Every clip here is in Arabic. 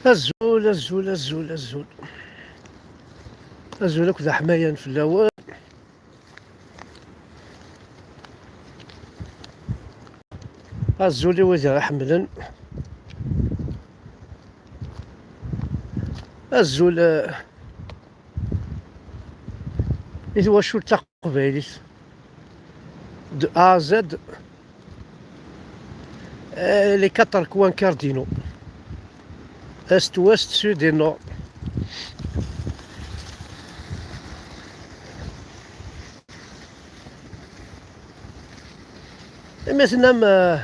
الزول الزول الزول الزول الزول هكذا حمايا في الاول. الزول وذا حملا الزول إذا واش تلقى قبايليت دو أ زد لي كاتر كوان كاردينو est ouest sud et nord. Et maintenant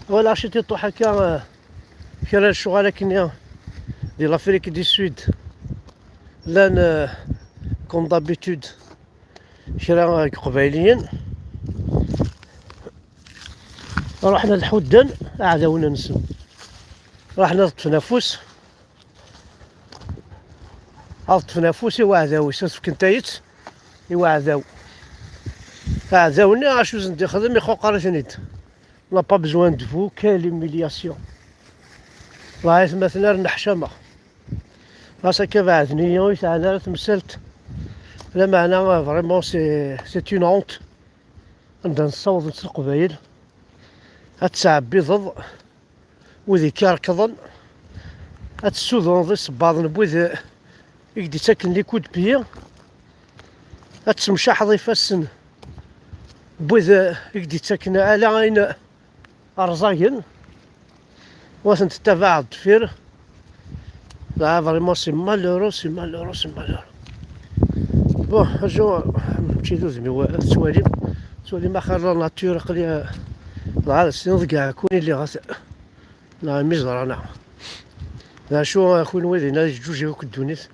voilà شتي طو هكا كرا الشغل كنيا ديال لافريك دي سود لان كوم دابيتود شرا قبايليين رحنا الحدن عداونا نسن رحنا التنافس التنافس وعداوي ساس كنتايت يوعداو عداوني عاشو زندي خدم يخو قراتنيت لا با بزوان دو فو كاين ليميلياسيون رايت مثلا نحشمه راسا كيف عدني تاعنا تمثلت لا معنى فريمون سي اون هونت نبدا نصوت القبايل هتسعبي ضد وذي كاركضن هتسوذون ذي صباضن بوذ يقدي تاكن لي كود بيا هتسمشاح ضي فاسن بوذ يقدي تاكن على عين أرزاقن وثن تتبع الضفير لا فريمون سي مالورو سي مالورو سي مالورو بون هجو نمشي دوزمي سوالي ما خرج ناتور قلي لا السنض كاع كوني اللي غاس لا ميزرا انا لا شو اخويا ويلي جوج هاك الدونيت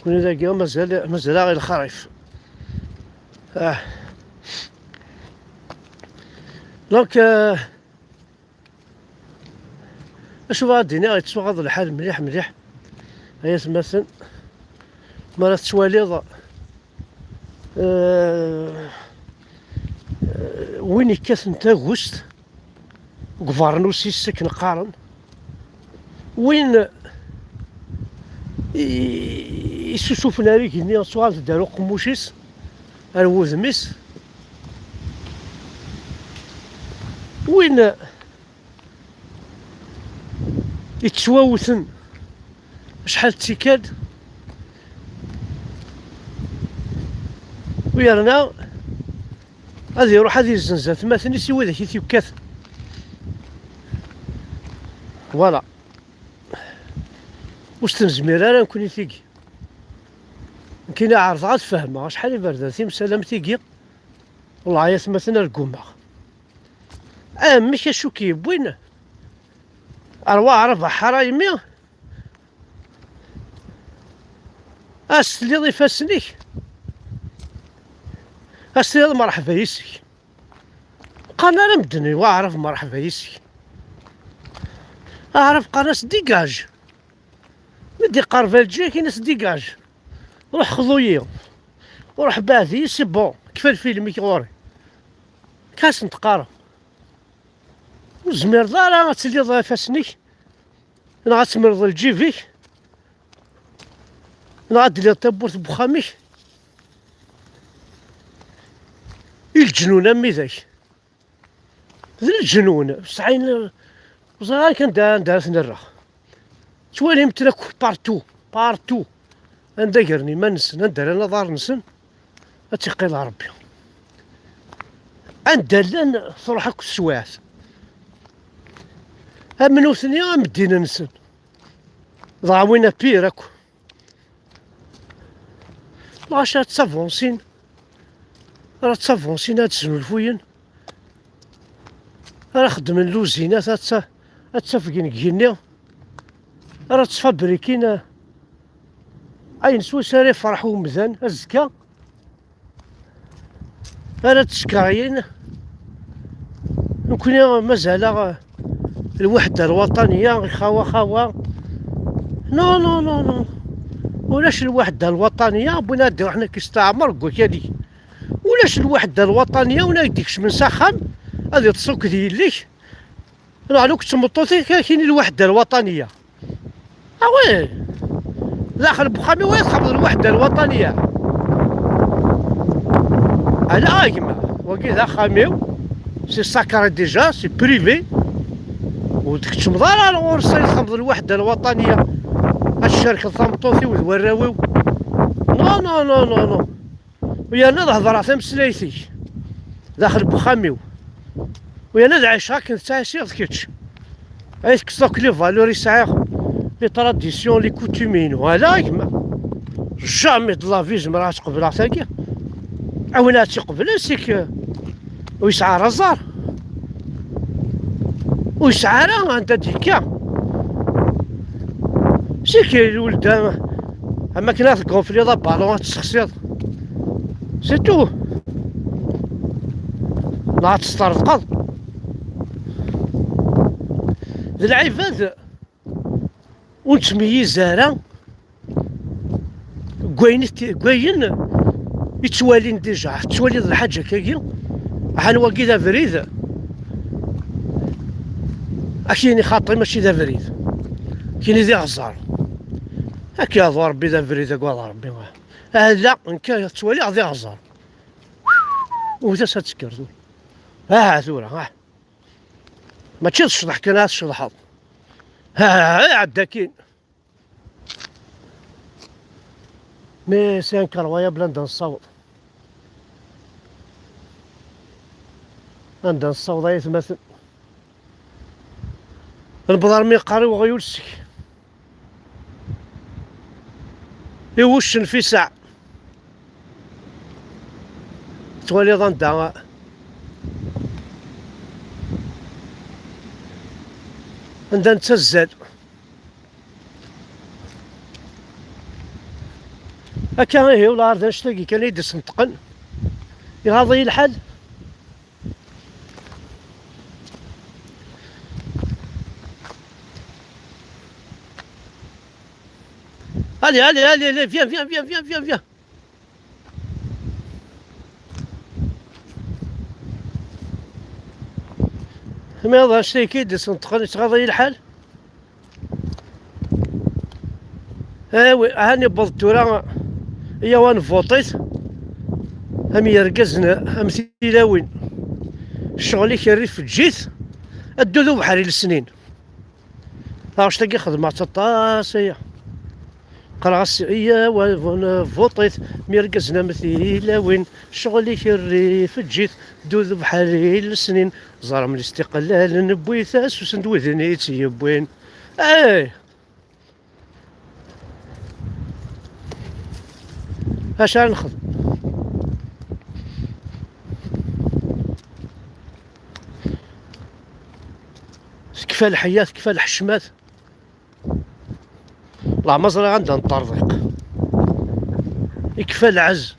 كون ذاك مازال غير الخريف دونك اشوف هاد الدنيا غيتسوغ هذا الحال مليح مليح هيا مثلا مرات تواليض وين يكاس نتا غوست غفارنوسي السكن قارن وين يسوسوفنا ريك ني صوال دارو قموشيس الوذميس وين يتسواوثن شحال تيكاد ويرنا غادي يروح هذه الزنزات مثلا يسوي ذاك يتيوكاث فوالا واش تنزمير انا نكون تيكي كاين عارض غاد فاهمه شحال برده مسالم تيكي والله يا مثلا الكومه ماشي شو كيبوين اروا عرف حرايمي اسلي ضيف اسنيك اسلي مرحبا يسي قناه مدني واعرف مرحبا يسي اعرف قناه ديكاج ندي قرفه الجي كاين ناس ديكاج روح خذويا وروح باذي سي بون كفا الفيلم كيغوري كاس نتقارا وزمير دارا غتسلي ضيف اسنيك انا غتمرض الجي فيك انا غادير طابورت بخاميك الجنون امي ذاك ذا الجنون بصح عين وزغار كان دارت نرا توالي متراك بارتو ندايرني ما نسن ندير انا دار نسن اتقيل ربي اندلان صروحك السواعث منوثني مدينة نسن ضاوينا بيرك لاشا تصافونسين راه تصافونسين هاد الزنولفوين راه خدمن لوزينات اتفقين كينيا راه تفابريكين اين سويسرا يفرحوا مزان الزكا راه تسكرايين نكون مازال الوحدة الوطنية خوا نو نو نو نو ولاش الوحدة الوطنية بغينا نديرو حنا كيستعمر كوكالي ولاش الوحدة الوطنية ونا يديكش من سخن غادي تصوك ديالك انا علوك تمطوطي كاين الوحده الوطنيه. وي داخل بخامي وين تخبط الوحده الوطنيه على ايما وكي ذا خاميو سي ساكاري ديجا سي بريفي وديك التمضار ورصي تخبط الوحده الوطنيه الشركه ثمطوطي وذوراوي. نو نو نو نو نو ويا انا نهضر تمسلايتي داخل بخاميو ويا انا عايش هاك نتعشي كيتش عايش كسوك لي فالوري ساعه لي تراديسيون لي كوتومين وهذا يما جامي د لافي زمرات قبل عتاكي عاوناتي قبل سيك ويسعى رزار ويسعى راه انت ديكا سيك الولد اما كنا الكونفلي دا بالون تسخسيط سي تو لا تسترقض ذي العباد ونتميز راه كوين يتوالين ديجا توالي الحاجه كاكي حنواكي ذا فريد اكيني خاطري ماشي ذا فريد كاين ذي غزار هاكي هذا ربي ذا فريد قال ربي لا نكا توالي ذي غزار وذا ساتسكرتو ها ثورة ها ما تشدش ضحك انا الشضحض ها عداكين مي سي ان كروايا بلا نصوت عندنا نصوت غاية مثل البضار مي قاري وغيولسك يوشن في ساعة توالي ضندا عندنا نتزل هكا هي ولا عرض نشتاقي كان يدس نتقن يغاضي الحل. allez, viens. ما يظهرش لي كيدس نتقن يتغاضي الحل. وي هاني بلطو راه هي وان فوطيت هم يركزنا هم ثيلاوين شغلي كريف جيت الدودو بحالي للسنين واش تلقى خدمة الطاسية قرا السعية وان فوطيت ميركزنا مثيلاوين شغلي كريف جيت دودو بحالي للسنين زار من الاستقلال نبويثاس وسندوذني تيبوين اش نخدم كفى الحياة كفى الحشمات لا مزرعة عندها نطرق كفى العز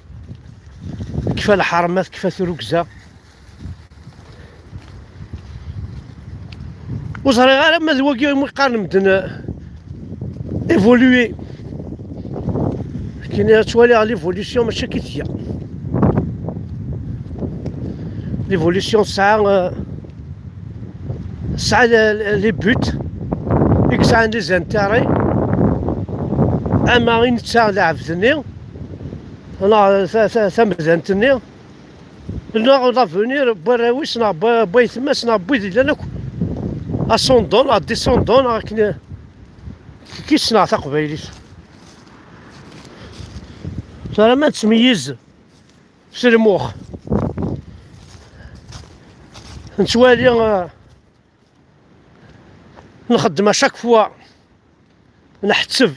كفى الحرمات كفى ثروكزة وزري غير ما ذوقي مقارن مدن ايفولوي كاين توالي على ليفوليسيون ماشي كيتيا ليفوليسيون ساعة لي بوت ديك ساعة لي زانتاري اما غير نتا لعبتني انا ثمزنتني لا لافونير براويس نا بايثماس نا بويد لنا اسوندون ديسوندون راكن كي صنع تقبايليت ترى ما تميز في المخ نتوالي نخدم اشاك فوا نحتسب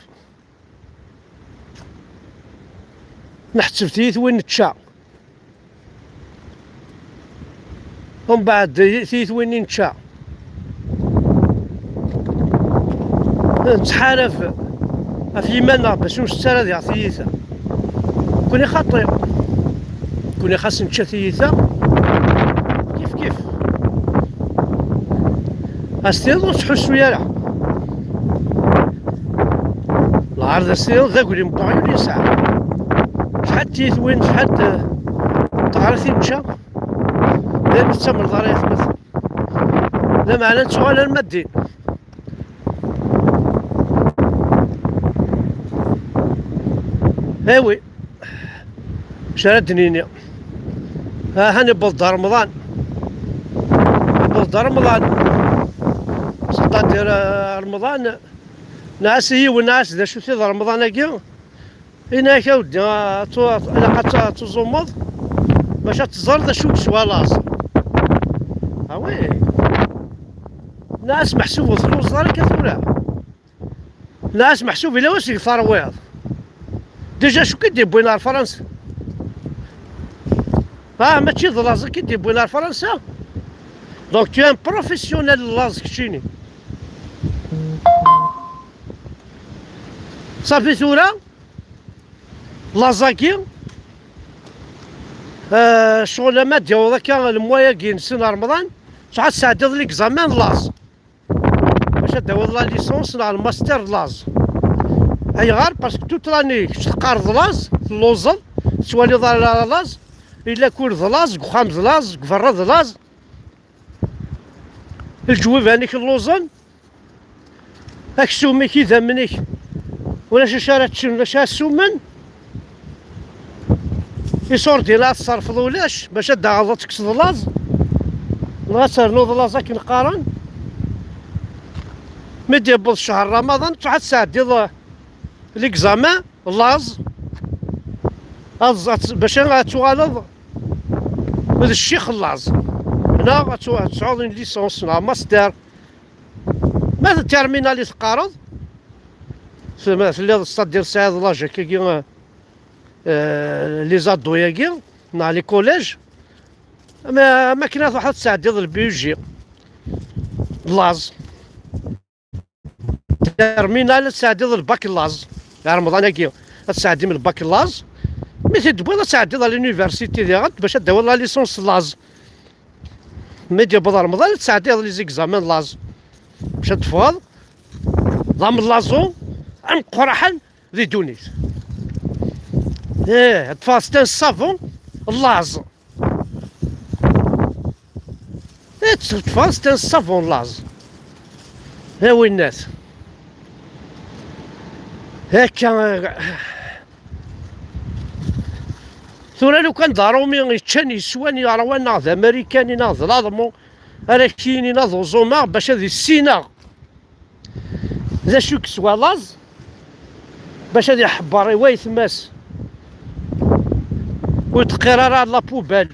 تيث وين نتشا ومن بعد تيث وين نتشا نتحالف في يمنا باش نشتري هذه ثيثا كوني خاطر كوني خاص نتشا ثيثا كيف استيض تحس ويا العرض استيض ذاك اللي مبغيو لي ساعة شحال تيث وين شحال تعرفي نتشا غير تسمى الضريح مثلا لا معنى نتشغل المادي. ايوي شردني ها هاني بلد رمضان، بلد رمضان سلطات ديال رمضان ناس هي والناس ذا شو تي رمضان هاكي هناك اودي الا تزومض باش تزر ذا شو كشوالاص. وي ناس محسوب فلوس دار كثورة، ناس محسوب إلا واش يثرويض ديجا شو كيدير بوينار فرنسا. ماشي لاز كيدير بوينار فرنسا. دونك تو ان بروفيسيونيل لاز كشيني. صافي ثورة لازاكي شغل ما ديال هذاك الموايا كاين سنة رمضان شحال ساعدت ليك زمان لاز باش داو لا ليسونس لا الماستر لاز. اي غار باسكو توت لاني تقارض لاز لوزل توالي ضال لاز الا كول لاز خامز لاز فرض لاز الجويف هانيك اللوزن هاك السومي كي ذمنيك ولا شي شارات ولا شا السومن يصور ديالها تصرفض ولاش باش دا غلط تكسد لاز لا نوض لاز كي نقارن مي ديال شهر رمضان واحد الساعه ديال ليكزامان لاز باش غتوالد هذا الشيء خلاص هنا غتعوض ليسونس مع ماستر ماذا تيرمينالي تقارض في اللي ستاد ديال سعيد لاجا كي لي زادو ياكي مع لي كوليج ما كاين واحد الساعه ديال البيولوجي لاز تيرمينال الساعه ديال الباك لاز رمضان هاكي الساعه ديال الباك لاز مي تدبر الساعه ديال لونيفرسيتي ديالك باش داو لا ليسونس لاز مي ديال بدا رمضان الساعه ديال لي زيكزامان لاز باش تفاض ضام لازو عن قرحن ذي دونيت تفاستن الصافون لاز تفاستن الصافون لاز ها وين الناس هاكا ثورة لو كان ضرومي يتشاني يسواني روان ناض امريكاني ناض لازمو راكيني ناض زوما باش هذي السينا ذا شو كسوا لاز باش هذي حباري وايث ماس وتقرار لا بوبال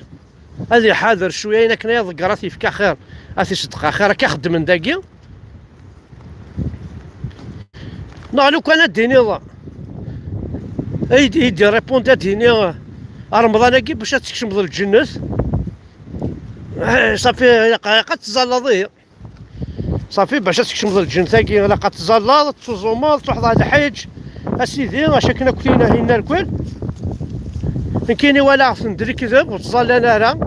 هذي حاضر شويه انا كنا ذكراتي فيك خير اثي صدقه خير كيخدم من داكي لو كان ديني يدي ريبوند ديني رمضان كي باش تكشم الجنة صافي قد تزلظي صافي باش تكشم الجنة كي لا قد تزلظ تزومال تروح هذا الحيج اسيدي اش كنا كلينا هنا الكل كايني ولا ندري كذب وتزال انا راه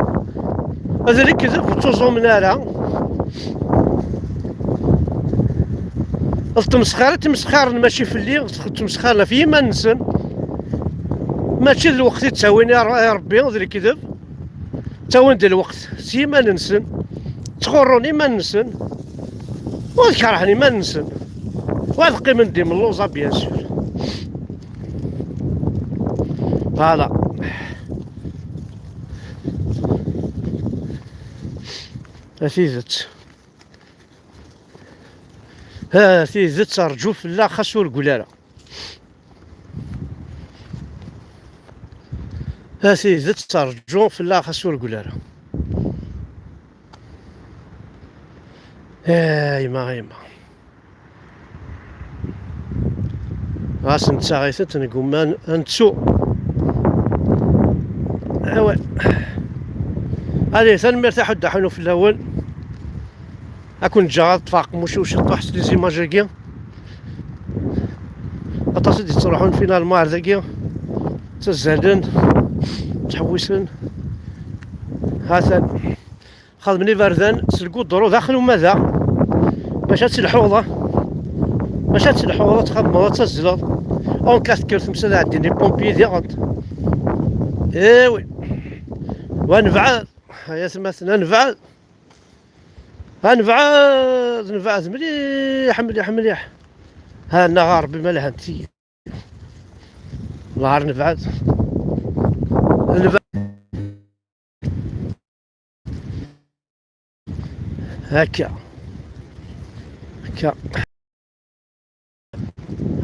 هذا اللي كذب وتزوم نارا تمسخر ماشي في الليل تمسخر في ما نسن ماشي الوقت تساويني يا ربي ذري كذب تاوين ديال الوقت سي ما ننسن تخروني ما ننسن وذكرهني ما ننسن وذقي من ديم اللوزة بيان سور فوالا أثيزت أثيزت أرجو في الله خاصو القلالة أثيزت أرجو في الله خاصو القلالة يما غاس نتا غيثت نقول ما نتسو ايوا هذه ثاني مرتاح ودحونو في الاول اكون جا تفاق مشوش طاحت لي زيماجيكيا اتصدي تروحون فينا المار ذاكيا تزهدن تحوسن هاثن خدمني بردان سلقو الضرو داخل وماذا باش تلحوضه باش تلحوضه تخدمو تزلط اون كاث تمسد عندي بومبي ديالت ايوي ونفعل هيا مثلا نفعل نفعت مليح مليح مليح. ها النهار بما لها انتي، نهار نفعت هكا هكا.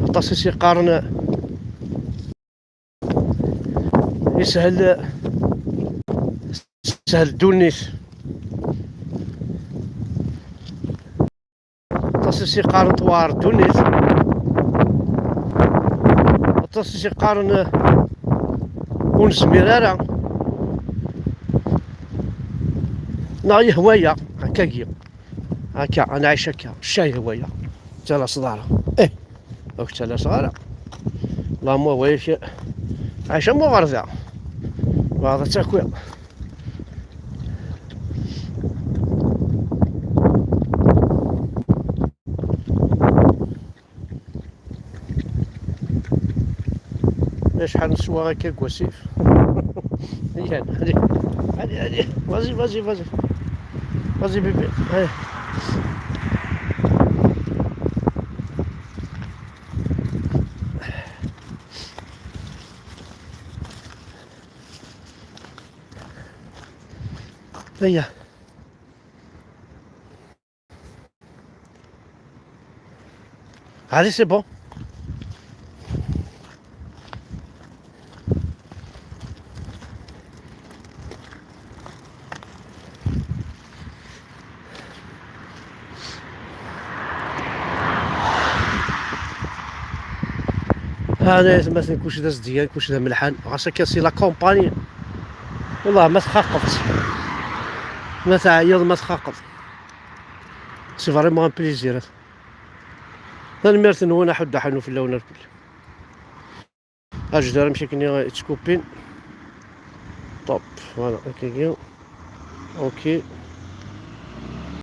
التصيص يقارن يسهل الدونيس. التصيص يقارن طوار الدونيس. التصيص يقارن ونزميرارا ناي هوايا هكاكيا هكا. انا عايش هكا الشاي هوايا تالا صدارة ايه اوك تالا صغارة. لا مو هوايا عايشة مو غرزة وهذا تاكوير. شحال نسوا هكا كواسيف. هادي هادي فازي فازي فازي فازي بيبي هاي. هيا هادي سي بون. هذا مثلا كلشي داز ديال كلشي داز ملحان غاسا كاسي لا كومباني. والله ما تخاقبت ما تعيط ما تخاقب. سي فريمون ان بليزير. انا ميرت نونا حد حنو في اللون الكل اجدر نمشي كني تسكوبين طوب فوالا هكاكيا اوكي.